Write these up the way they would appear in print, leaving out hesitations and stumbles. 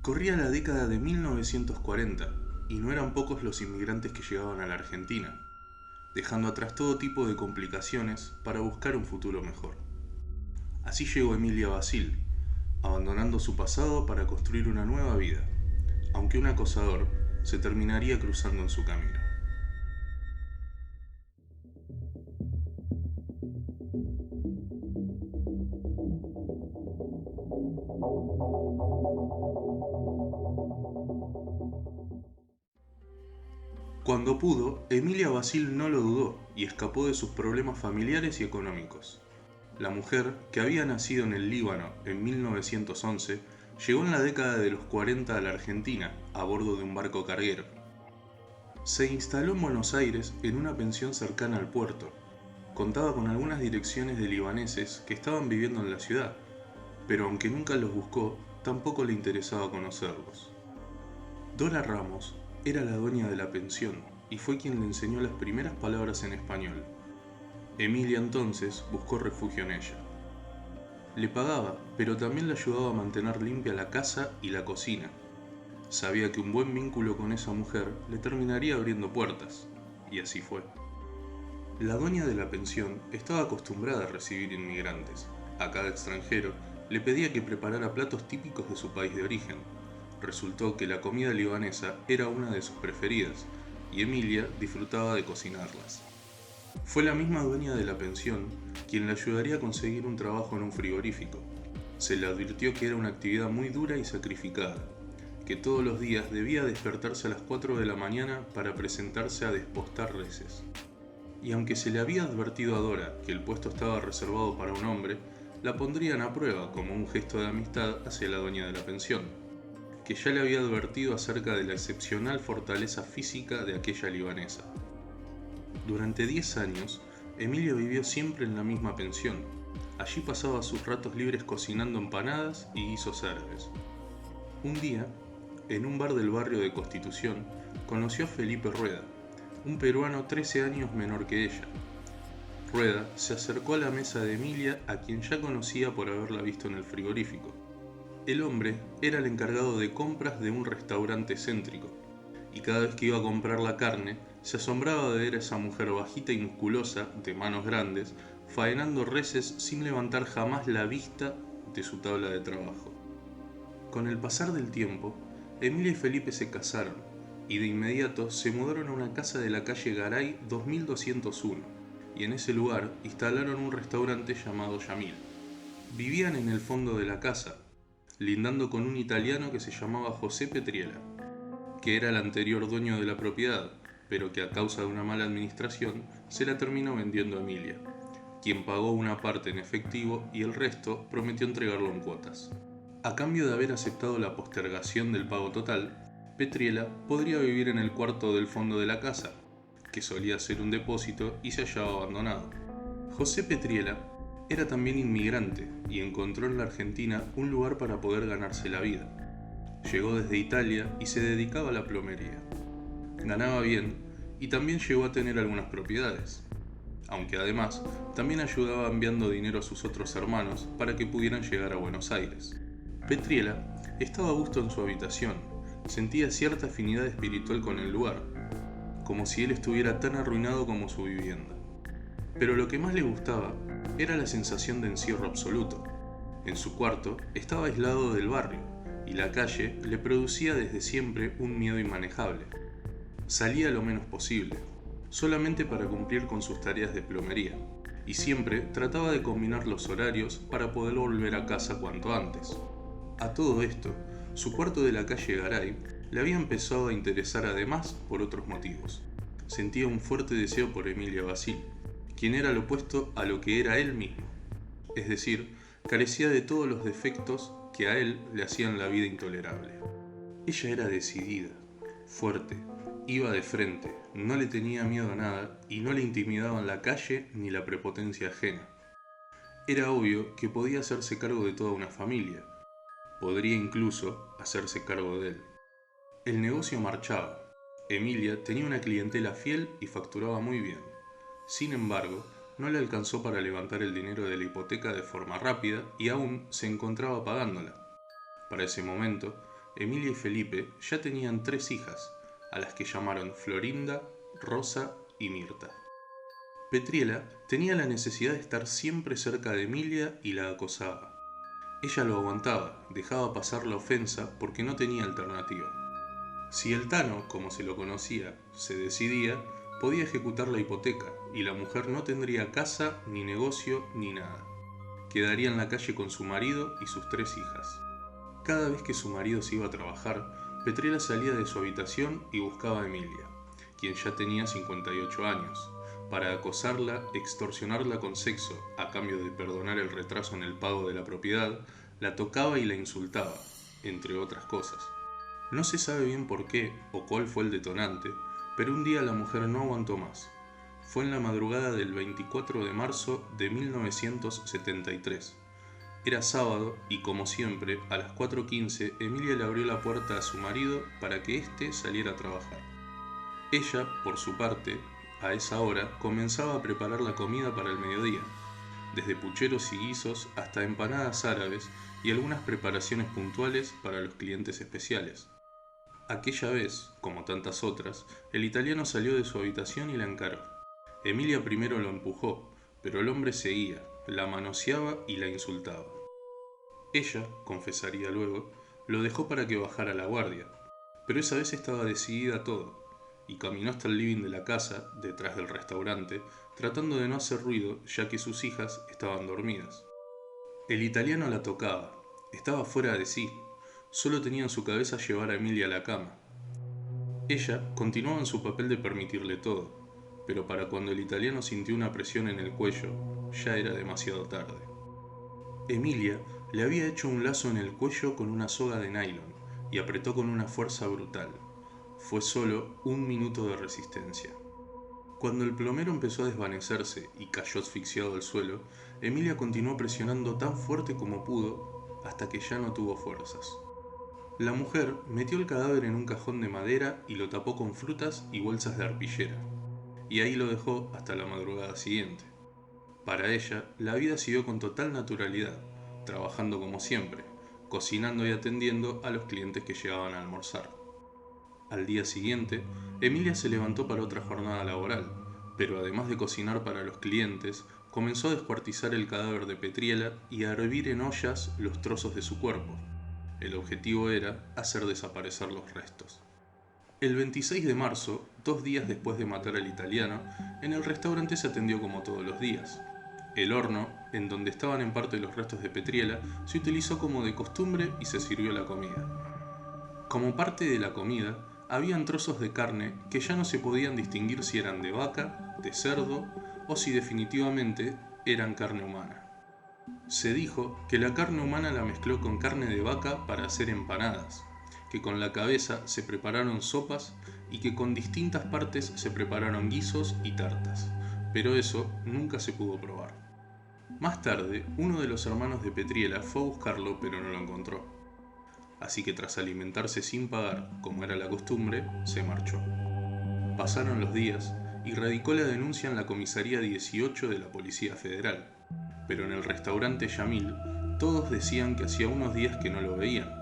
Corría la década de 1940 y no eran pocos los inmigrantes que llegaban a la Argentina, dejando atrás todo tipo de complicaciones para buscar un futuro mejor. Así llegó Emilia Basil, abandonando su pasado para construir una nueva vida, aunque un acosador se terminaría cruzando en su camino. Cuando pudo, Emilia Basil no lo dudó y escapó de sus problemas familiares y económicos. La mujer, que había nacido en el Líbano en 1911, llegó en la década de los 40 a la Argentina a bordo de un barco carguero. Se instaló en Buenos Aires en una pensión cercana al puerto. Contaba con algunas direcciones de libaneses que estaban viviendo en la ciudad, pero aunque nunca los buscó, tampoco le interesaba conocerlos. Dora Ramos era la dueña de la pensión y fue quien le enseñó las primeras palabras en español. Emilia entonces buscó refugio en ella. Le pagaba, pero también le ayudaba a mantener limpia la casa y la cocina. Sabía que un buen vínculo con esa mujer le terminaría abriendo puertas, y así fue. La dueña de la pensión estaba acostumbrada a recibir inmigrantes. A cada extranjero le pedía que preparara platos típicos de su país de origen. Resultó que la comida libanesa era una de sus preferidas, y Emilia disfrutaba de cocinarlas. Fue la misma dueña de la pensión quien le ayudaría a conseguir un trabajo en un frigorífico. Se le advirtió que era una actividad muy dura y sacrificada, que todos los días debía despertarse a las 4 de la mañana para presentarse a despostar reses. Y aunque se le había advertido a Dora que el puesto estaba reservado para un hombre, la pondrían a prueba como un gesto de amistad hacia la dueña de la pensión, que ya le había advertido acerca de la excepcional fortaleza física de aquella libanesa. Durante 10 años, Emilia vivió siempre en la misma pensión. Allí pasaba sus ratos libres cocinando empanadas y guisos árabes. Un día, en un bar del barrio de Constitución, conoció a Felipe Rueda, un peruano 13 años menor que ella. Rueda se acercó a la mesa de Emilia, a quien ya conocía por haberla visto en el frigorífico. El hombre era el encargado de compras de un restaurante céntrico, y cada vez que iba a comprar la carne, se asombraba de ver a esa mujer bajita y musculosa, de manos grandes, faenando reses sin levantar jamás la vista de su tabla de trabajo. Con el pasar del tiempo, Emilia y Felipe se casaron, y de inmediato se mudaron a una casa de la calle Garay 2201, y en ese lugar instalaron un restaurante llamado Yamil. Vivían en el fondo de la casa, lindando con un italiano que se llamaba José Petriela, que era el anterior dueño de la propiedad, pero que a causa de una mala administración se la terminó vendiendo a Emilia, quien pagó una parte en efectivo y el resto prometió entregarlo en cuotas. A cambio de haber aceptado la postergación del pago total, Petriela podría vivir en el cuarto del fondo de la casa, que solía ser un depósito y se hallaba abandonado. José Petriela era también inmigrante y encontró en la Argentina un lugar para poder ganarse la vida. Llegó desde Italia y se dedicaba a la plomería. Ganaba bien y también llegó a tener algunas propiedades, aunque además también ayudaba enviando dinero a sus otros hermanos para que pudieran llegar a Buenos Aires. Petriela estaba a gusto en su habitación, sentía cierta afinidad espiritual con el lugar, como si él estuviera tan arruinado como su vivienda. Pero lo que más le gustaba era la sensación de encierro absoluto. En su cuarto estaba aislado del barrio, y la calle le producía desde siempre un miedo inmanejable. Salía lo menos posible, solamente para cumplir con sus tareas de plomería, y siempre trataba de combinar los horarios para poder volver a casa cuanto antes. A todo esto, su cuarto de la calle Garay le había empezado a interesar además por otros motivos. Sentía un fuerte deseo por Emilia Basil, quien era lo opuesto a lo que era él mismo, es decir, carecía de todos los defectos que a él le hacían la vida intolerable. Ella era decidida, fuerte, iba de frente, no le tenía miedo a nada y no le intimidaban la calle ni la prepotencia ajena. Era obvio que podía hacerse cargo de toda una familia, podría incluso hacerse cargo de él. El negocio marchaba. Emilia tenía una clientela fiel y facturaba muy bien. Sin embargo, no le alcanzó para levantar el dinero de la hipoteca de forma rápida y aún se encontraba pagándola. Para ese momento, Emilia y Felipe ya tenían 3 hijas, a las que llamaron Florinda, Rosa y Mirta. Petriela tenía la necesidad de estar siempre cerca de Emilia y la acosaba. Ella lo aguantaba, dejaba pasar la ofensa porque no tenía alternativa. Si el Tano, como se lo conocía, se decidía, podía ejecutar la hipoteca y la mujer no tendría casa, ni negocio, ni nada. Quedaría en la calle con su marido y sus 3 hijas. Cada vez que su marido se iba a trabajar, Petriela salía de su habitación y buscaba a Emilia, quien ya tenía 58 años, para acosarla, extorsionarla con sexo a cambio de perdonar el retraso en el pago de la propiedad, la tocaba y la insultaba, entre otras cosas. No se sabe bien por qué o cuál fue el detonante, pero un día la mujer no aguantó más. Fue en la madrugada del 24 de marzo de 1973. Era sábado y, como siempre, a las 4:15 Emilia le abrió la puerta a su marido para que éste saliera a trabajar. Ella, por su parte, a esa hora comenzaba a preparar la comida para el mediodía, desde pucheros y guisos hasta empanadas árabes y algunas preparaciones puntuales para los clientes especiales. Aquella vez, como tantas otras, el italiano salió de su habitación y la encaró. Emilia primero lo empujó, pero el hombre seguía, la manoseaba y la insultaba. Ella, confesaría luego, lo dejó para que bajara la guardia, pero esa vez estaba decidida a todo, y caminó hasta el living de la casa, detrás del restaurante, tratando de no hacer ruido ya que sus hijas estaban dormidas. El italiano la tocaba, estaba fuera de sí, solo tenía en su cabeza llevar a Emilia a la cama. Ella continuaba en su papel de permitirle todo, pero para cuando el italiano sintió una presión en el cuello, ya era demasiado tarde. Emilia le había hecho un lazo en el cuello con una soga de nylon y apretó con una fuerza brutal. Fue solo 1 minuto de resistencia. Cuando el plomero empezó a desvanecerse y cayó asfixiado al suelo, Emilia continuó presionando tan fuerte como pudo hasta que ya no tuvo fuerzas. La mujer metió el cadáver en un cajón de madera y lo tapó con frutas y bolsas de arpillera, y ahí lo dejó hasta la madrugada siguiente. Para ella, la vida siguió con total naturalidad, trabajando como siempre, cocinando y atendiendo a los clientes que llegaban a almorzar. Al día siguiente, Emilia se levantó para otra jornada laboral, pero además de cocinar para los clientes, comenzó a descuartizar el cadáver de Petriela y a hervir en ollas los trozos de su cuerpo. El objetivo era hacer desaparecer los restos. El 26 de marzo, 2 días después de matar al italiano, en el restaurante se atendió como todos los días. El horno, en donde estaban en parte los restos de Petriela, se utilizó como de costumbre y se sirvió la comida. Como parte de la comida, habían trozos de carne que ya no se podían distinguir si eran de vaca, de cerdo o si definitivamente eran carne humana. Se dijo que la carne humana la mezcló con carne de vaca para hacer empanadas, que con la cabeza se prepararon sopas y que con distintas partes se prepararon guisos y tartas, pero eso nunca se pudo probar. Más tarde, uno de los hermanos de Petriela fue a buscarlo pero no lo encontró. Así que tras alimentarse sin pagar, como era la costumbre, se marchó. Pasaron los días y radicó la denuncia en la comisaría 18 de la Policía Federal, pero en el restaurante Yamil todos decían que hacía unos días que no lo veían,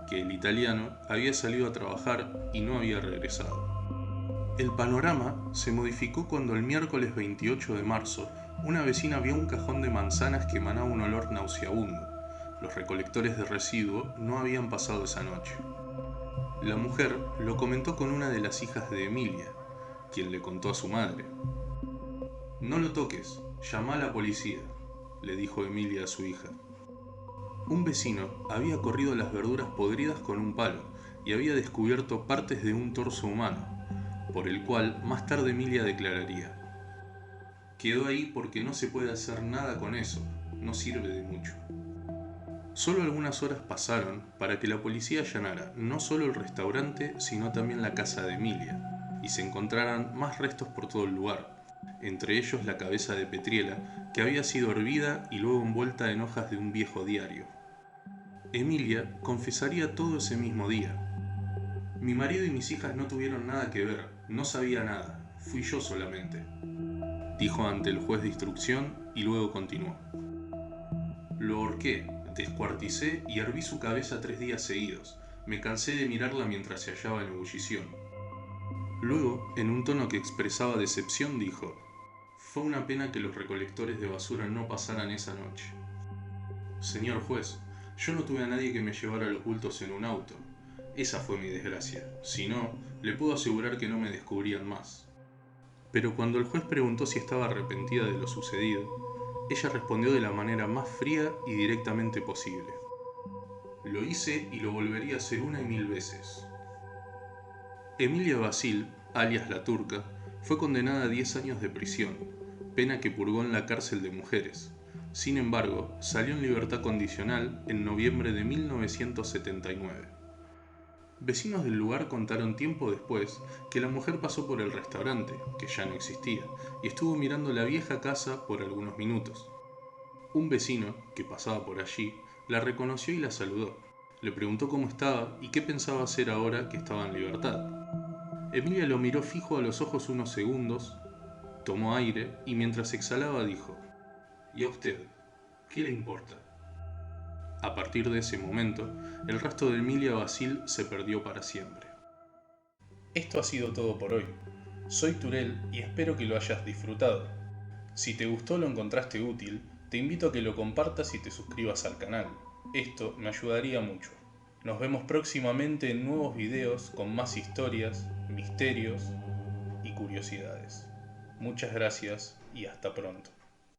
que el italiano había salido a trabajar y no había regresado. El panorama se modificó cuando el miércoles 28 de marzo una vecina vio un cajón de manzanas que emanaba un olor nauseabundo. Los recolectores de residuo no habían pasado esa noche. La mujer lo comentó con una de las hijas de Emilia, quien le contó a su madre. «No lo toques, llama a la policía», le dijo Emilia a su hija. Un vecino había corrido las verduras podridas con un palo y había descubierto partes de un torso humano, por el cual más tarde Emilia declararía: «Quedó ahí porque no se puede hacer nada con eso, no sirve de mucho». Solo algunas horas pasaron para que la policía allanara no solo el restaurante, sino también la casa de Emilia, y se encontraran más restos por todo el lugar, entre ellos la cabeza de Petriela, que había sido hervida y luego envuelta en hojas de un viejo diario. Emilia confesaría todo ese mismo día. «Mi marido y mis hijas no tuvieron nada que ver, no sabía nada, fui yo solamente», dijo ante el juez de instrucción y luego continuó. «Lo ahorqué, descuarticé y herví su cabeza 3 días seguidos, Me cansé de mirarla mientras se hallaba en ebullición. Luego, en un tono que expresaba decepción, dijo: «Fue una pena que los recolectores de basura no pasaran esa noche». «Señor juez, yo no tuve a nadie que me llevara los bultos en un auto. Esa fue mi desgracia. Si no, le puedo asegurar que no me descubrían más». Pero cuando el juez preguntó si estaba arrepentida de lo sucedido, ella respondió de la manera más fría y directamente posible: «Lo hice y lo volvería a hacer 1.000 veces». Emilia Basile, alias La Turca, fue condenada a 10 años de prisión, pena que purgó en la cárcel de mujeres. Sin embargo, salió en libertad condicional en noviembre de 1979. Vecinos del lugar contaron tiempo después que la mujer pasó por el restaurante, que ya no existía, y estuvo mirando la vieja casa por algunos minutos. Un vecino, que pasaba por allí, la reconoció y la saludó. Le preguntó cómo estaba y qué pensaba hacer ahora que estaba en libertad. Emilia lo miró fijo a los ojos unos segundos, tomó aire y mientras exhalaba dijo: «¿Y a usted? ¿Qué le importa?». A partir de ese momento, el rastro de Emilia Basile se perdió para siempre. Esto ha sido todo por hoy. Soy Turel y espero que lo hayas disfrutado. Si te gustó o lo encontraste útil, te invito a que lo compartas y te suscribas al canal. Esto me ayudaría mucho. Nos vemos próximamente en nuevos videos con más historias, misterios y curiosidades. Muchas gracias y hasta pronto.